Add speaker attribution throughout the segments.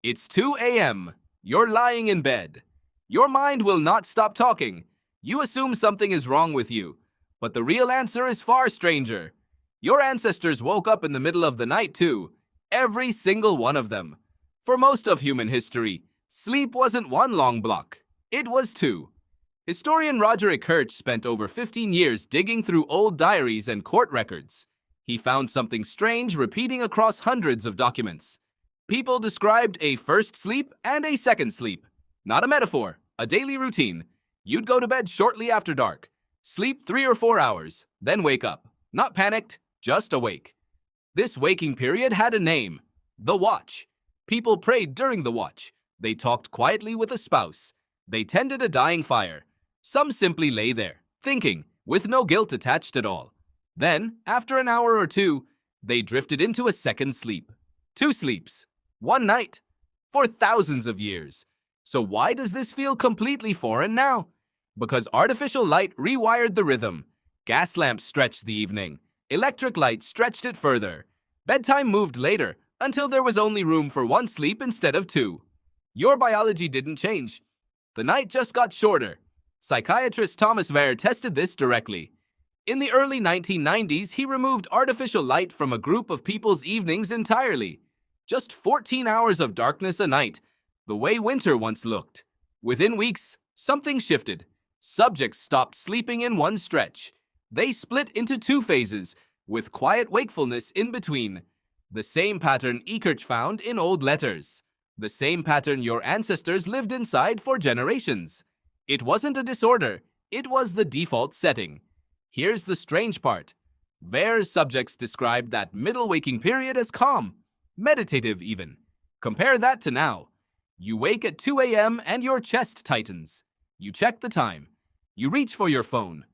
Speaker 1: It's 2 a.m. You're lying in bed. Your mind will not stop talking. You assume something is wrong with you, but the real answer is far stranger. Your ancestors woke up in the middle of the night too, every single one of them. For most of human history, sleep wasn't one long block, it was two. Historian Roger Ekirch spent over 15 years digging through old diaries and court records. He found something strange repeating across hundreds of documents. People described a first sleep and a second sleep. Not a metaphor, a daily routine. You'd go to bed shortly after dark, sleep 3 or 4 hours, then wake up. Not panicked, just awake. This waking period had a name, the watch. People prayed during the watch. They talked quietly with a spouse. They tended a dying fire. Some simply lay there, thinking, with no guilt attached at all. Then, after an hour or two, they drifted into a second sleep. 2 sleeps. 1 night. For thousands of years. So why does this feel completely foreign now? Because artificial light rewired the rhythm. Gas lamps stretched the evening. Electric light stretched it further. Bedtime moved later, until there was only room for 1 sleep instead of 2. Your biology didn't change. The night just got shorter. Psychiatrist Thomas Wehr tested this directly. In the early 1990s, he removed artificial light from a group of people's evenings entirely. Just 14 hours of darkness a night, the way winter once looked. Within weeks, something shifted. Subjects stopped sleeping in one stretch. They split into 2 phases, with quiet wakefulness in between. The same pattern Ekirch found in old letters. The same pattern your ancestors lived inside for generations. It wasn't a disorder, it was the default setting. Here's the strange part. Wehr's subjects described that middle waking period as calm, meditative even. Compare that to now. You wake at 2 a.m. and your chest tightens. You check the time. You reach for your phone.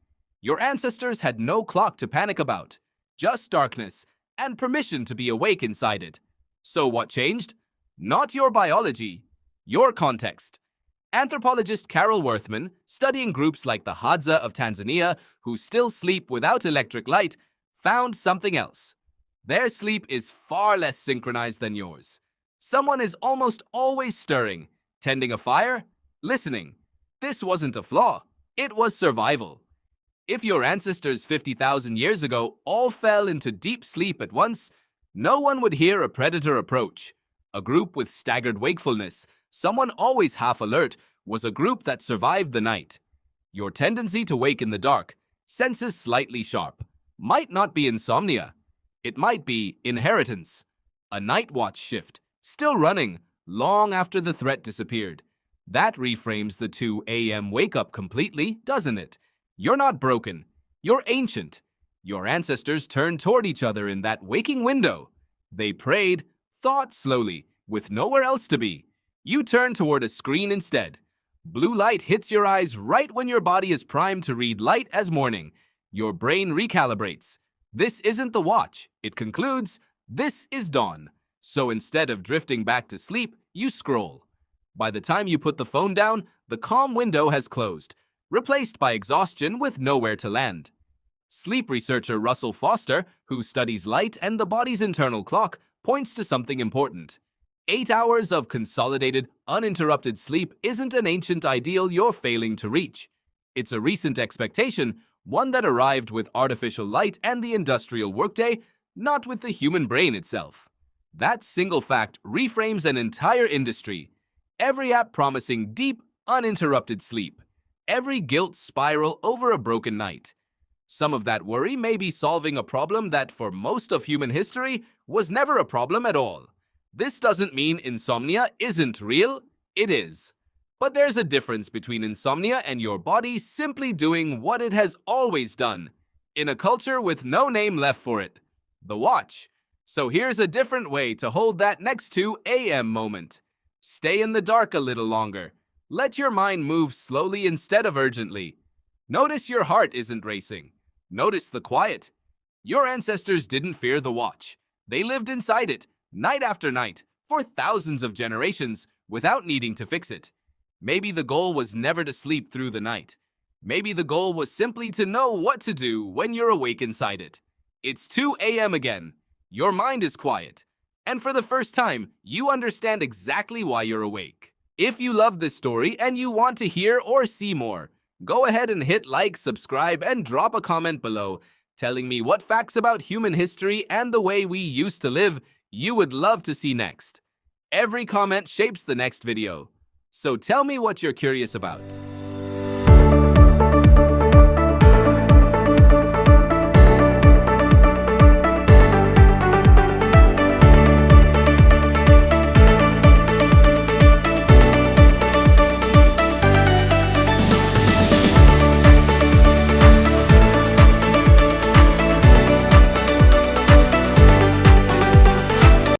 Speaker 1: Your ancestors had no clock to panic about, just darkness and permission to be awake inside it. So what changed? Not your biology, your context. Anthropologist Carol Worthman, studying groups like the Hadza of Tanzania who still sleep without electric light, found something else. Their sleep is far less synchronized than yours. Someone is almost always stirring, tending a fire, listening. This wasn't a flaw, it was survival. If your ancestors 50,000 years ago all fell into deep sleep at once, no one would hear a predator approach. A group with staggered wakefulness, someone always half alert, was a group that survived the night. Your tendency to wake in the dark, senses slightly sharp, might not be insomnia. It might be inheritance. A night watch shift, still running, long after the threat disappeared. That reframes the 2 a.m. wake-up completely, doesn't it? You're not broken. You're ancient. Your ancestors turned toward each other in that waking window. They prayed, thought slowly, with nowhere else to be. You turn toward a screen instead. Blue light hits your eyes right when your body is primed to read light as morning. Your brain recalibrates. This isn't the watch. It concludes, this is dawn. So instead of drifting back to sleep, you scroll. By the time you put the phone down, the calm window has closed, replaced by exhaustion with nowhere to land. Sleep researcher Russell Foster, who studies light and the body's internal clock, points to something important. 8 hours of consolidated, uninterrupted sleep isn't an ancient ideal you're failing to reach. It's a recent expectation, one that arrived with artificial light and the industrial workday, not with the human brain itself. That single fact reframes an entire industry. Every app promising deep, uninterrupted sleep. Every guilt spiral over a broken night. Some of that worry may be solving a problem that, for most of human history, was never a problem at all. This doesn't mean insomnia isn't real, it is. But there's a difference between insomnia and your body simply doing what it has always done, in a culture with no name left for it, the watch. So here's a different way to hold that next 2 a.m. moment. Stay in the dark a little longer. Let your mind move slowly instead of urgently. Notice your heart isn't racing. Notice the quiet. Your ancestors didn't fear the watch. They lived inside it, night after night, for thousands of generations, without needing to fix it. Maybe the goal was never to sleep through the night. Maybe the goal was simply to know what to do when you're awake inside it. It's 2 a.m. again. Your mind is quiet. And for the first time, you understand exactly why you're awake. If you love this story and you want to hear or see more, go ahead and hit like, subscribe, and drop a comment below telling me what facts about human history and the way we used to live you would love to see next. Every comment shapes the next video. So tell me what you're curious about.